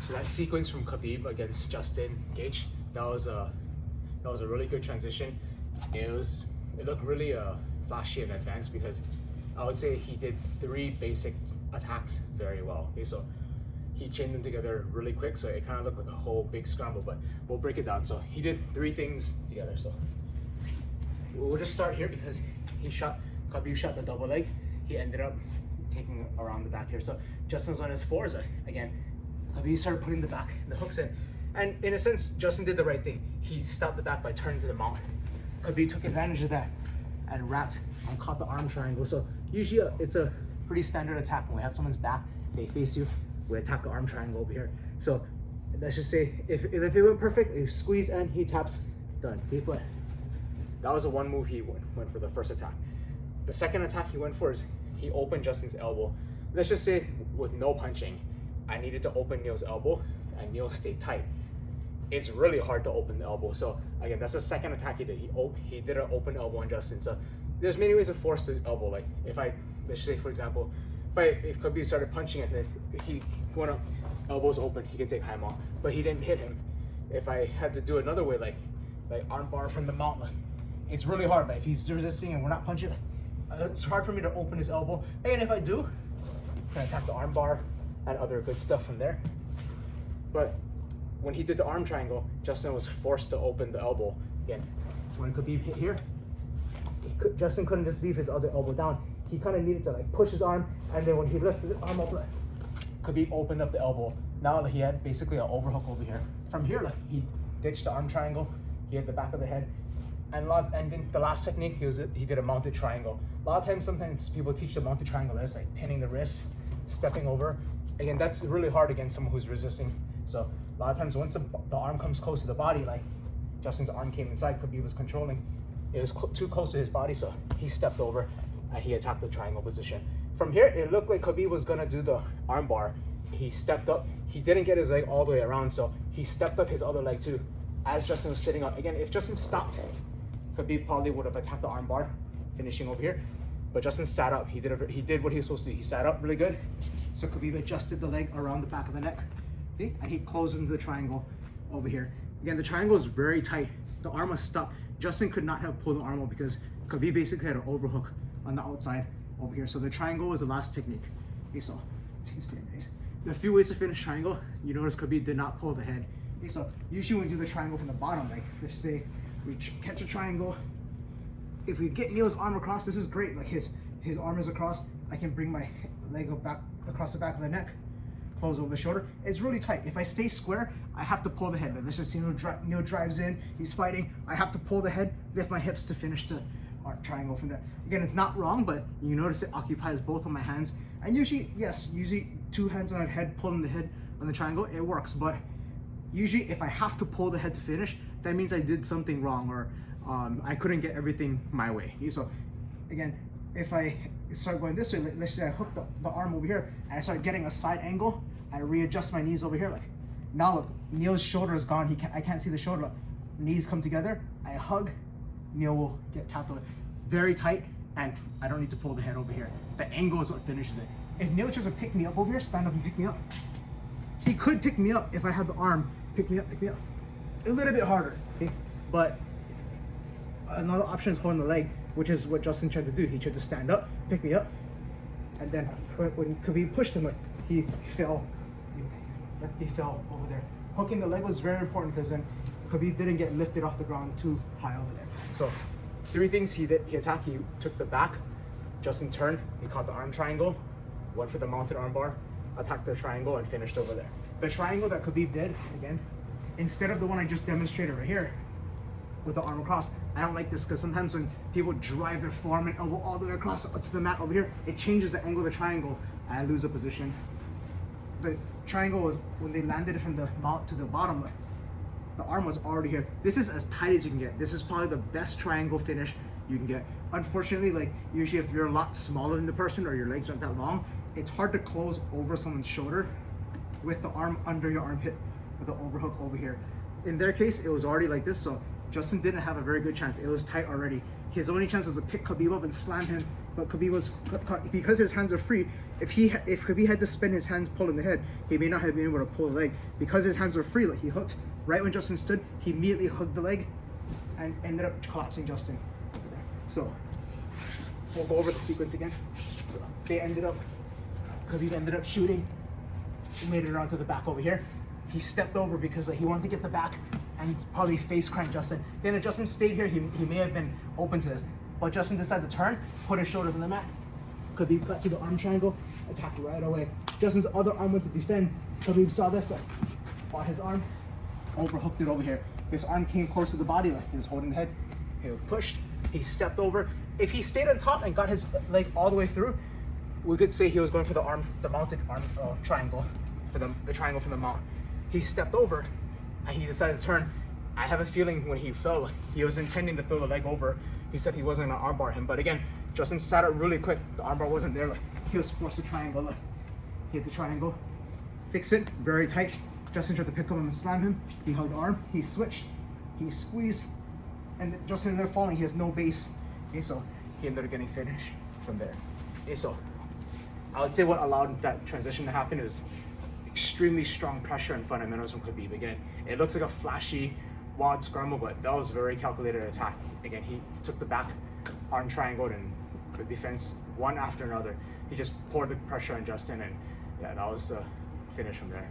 So that sequence from Khabib against Justin Gaethje, that was a really good transition. It looked really flashy and advanced because I would say he did 3 basic attacks very well. Okay, so he chained them together really quick, so it kind of looked like a whole big scramble, but we'll break it down. So he did 3 things together. So we'll just start here because Khabib shot the double leg. He ended up taking around the back here. So Justin's on his fours again. Khabib started putting the hooks in. And in a sense, Justin did the right thing. He stopped the back by turning to the mount. Khabib took advantage of that and wrapped and caught the arm triangle. So usually it's a pretty standard attack. When we have someone's back, they face you, we attack the arm triangle over here. So let's just say if it went perfect, you squeeze and he taps, done. That was the one move he went for the first attack. The second attack he went for is he opened Justin's elbow. Let's just say with no punching, I needed to open Neil's elbow and Neil stayed tight. It's really hard to open the elbow. So again, that's the second attack he did. He did an open elbow on Justin. So there's many ways to force the elbow. Like let's say for example, if Khabib started punching it, then he went up, elbows open, he can take high mount, but he didn't hit him. If I had to do another way, like arm bar from the mount, like it's really hard. Like if he's resisting and we're not punching, it's hard for me to open his elbow. And if I do, I can attack the arm bar and other good stuff from there. But when he did the arm triangle, Justin was forced to open the elbow. Again, when Khabib hit here, Justin couldn't just leave his other elbow down. He kind of needed to like push his arm, and then when he lifted the arm up, Khabib opened up the elbow. Now he had basically an overhook over here. From here, like he ditched the arm triangle, he hit the back of the head, and then the last technique he did a mounted triangle. A lot of times, sometimes people teach the mounted triangle as like pinning the wrist, stepping over. Again, that's really hard against someone who's resisting. So a lot of times once the arm comes close to the body, like Justin's arm came inside, Khabib was controlling, it was too close to his body, so he stepped over and he attacked the triangle position. From here, it looked like Khabib was gonna do the arm bar. He stepped up, he didn't get his leg all the way around, so he stepped up his other leg too, as Justin was sitting up. Again, if Justin stopped, Khabib probably would have attacked the arm bar, finishing over here. But Justin sat up. He did what he was supposed to do. He sat up really good. So Khabib adjusted the leg around the back of the neck. See? And he closed into the triangle over here. Again, the triangle is very tight. The arm was stuck. Justin could not have pulled the arm out because Khabib basically had an overhook on the outside over here. So the triangle was the last technique. Okay, so there are a few ways to finish triangle. You notice Khabib did not pull the head. Okay, so usually when we do the triangle from the bottom, like let's say we catch a triangle. If we get Neil's arm across, this is great. Like his arm is across, I can bring my leg back across the back of the neck, close over the shoulder. It's really tight. If I stay square, I have to pull the head. Like, let's just see Neil drives in, he's fighting. I have to pull the head, lift my hips to finish the triangle from there. Again, it's not wrong, but you notice it occupies both of my hands. And usually, yes, usually 2 hands on the head, pulling the head on the triangle, it works. But usually if I have to pull the head to finish, that means I did something wrong, or I couldn't get everything my way. So again, if I start going this way, let's say I hook the arm over here and I start getting a side angle, I readjust my knees over here. Like now look, Neil's shoulder is gone. I can't see the shoulder. Look, knees come together, I hug, Neil will get tapped over. Very tight, and I don't need to pull the head over here. The angle is what finishes it. If Neil tries to pick me up over here, stand up and pick me up. He could pick me up if I had the arm, pick me up. A little bit harder, okay? But another option is holding the leg, which is what Justin tried to do. He tried to stand up, pick me up, and then when Khabib pushed him, like he fell over there. Hooking the leg was very important because then Khabib didn't get lifted off the ground too high over there. So 3 things he did. He attacked, he took the back, Justin turned, he caught the arm triangle, went for the mounted arm bar, attacked the triangle, and finished over there. The triangle that Khabib did, again, instead of the one I just demonstrated right here with the arm across, I don't like this because sometimes when people drive their forearm and elbow all the way across to the mat over here, it changes the angle of the triangle and I lose a position. The triangle was, when they landed it from the mount to the bottom, the arm was already here. This is as tight as you can get. This is probably the best triangle finish you can get. Unfortunately, like usually if you're a lot smaller than the person or your legs aren't that long, it's hard to close over someone's shoulder with the arm under your armpit with the overhook over here. In their case, it was already like this, so Justin didn't have a very good chance. It was tight already. His only chance was to pick Khabib up and slam him but Khabib was because his hands are free. If Khabib had to spin his hands pulling the head, he may not have been able to pull the leg. Because his hands were free, like he hooked right when Justin stood, he immediately hooked the leg and ended up collapsing Justin. So we'll go over the sequence again. So Khabib ended up shooting. He made it around to the back over here. He stepped over because he wanted to get the back and probably face crank Justin. Then if Justin stayed here, he may have been open to this. But Justin decided to turn, put his shoulders on the mat. Khabib got to the arm triangle, attacked right away. Justin's other arm went to defend. Khabib saw this, fought his arm, overhooked it over here. His arm came close to the body, like he was holding the head. He pushed, he stepped over. If he stayed on top and got his leg all the way through, we could say he was going for the mounted arm triangle, for the triangle from the mount. He stepped over and he decided to turn. I have a feeling when he fell, he was intending to throw the leg over. He said he wasn't gonna armbar him, but again, Justin sat up really quick. The armbar wasn't there. He was forced to triangle. He hit the triangle, fix it very tight. Justin tried to pick him and slam him. He held the arm. He switched. He squeezed, and Justin ended up falling. He has no base. Okay, so he ended up getting finished from there. Okay, so I would say what allowed that transition to happen is extremely strong pressure and fundamentals from Khabib. Again, it looks like a flashy, wild scramble, but that was very calculated attack. Again, he took the back arm triangle and the defense one after another. He just poured the pressure on Justin, and yeah, that was the finish from there.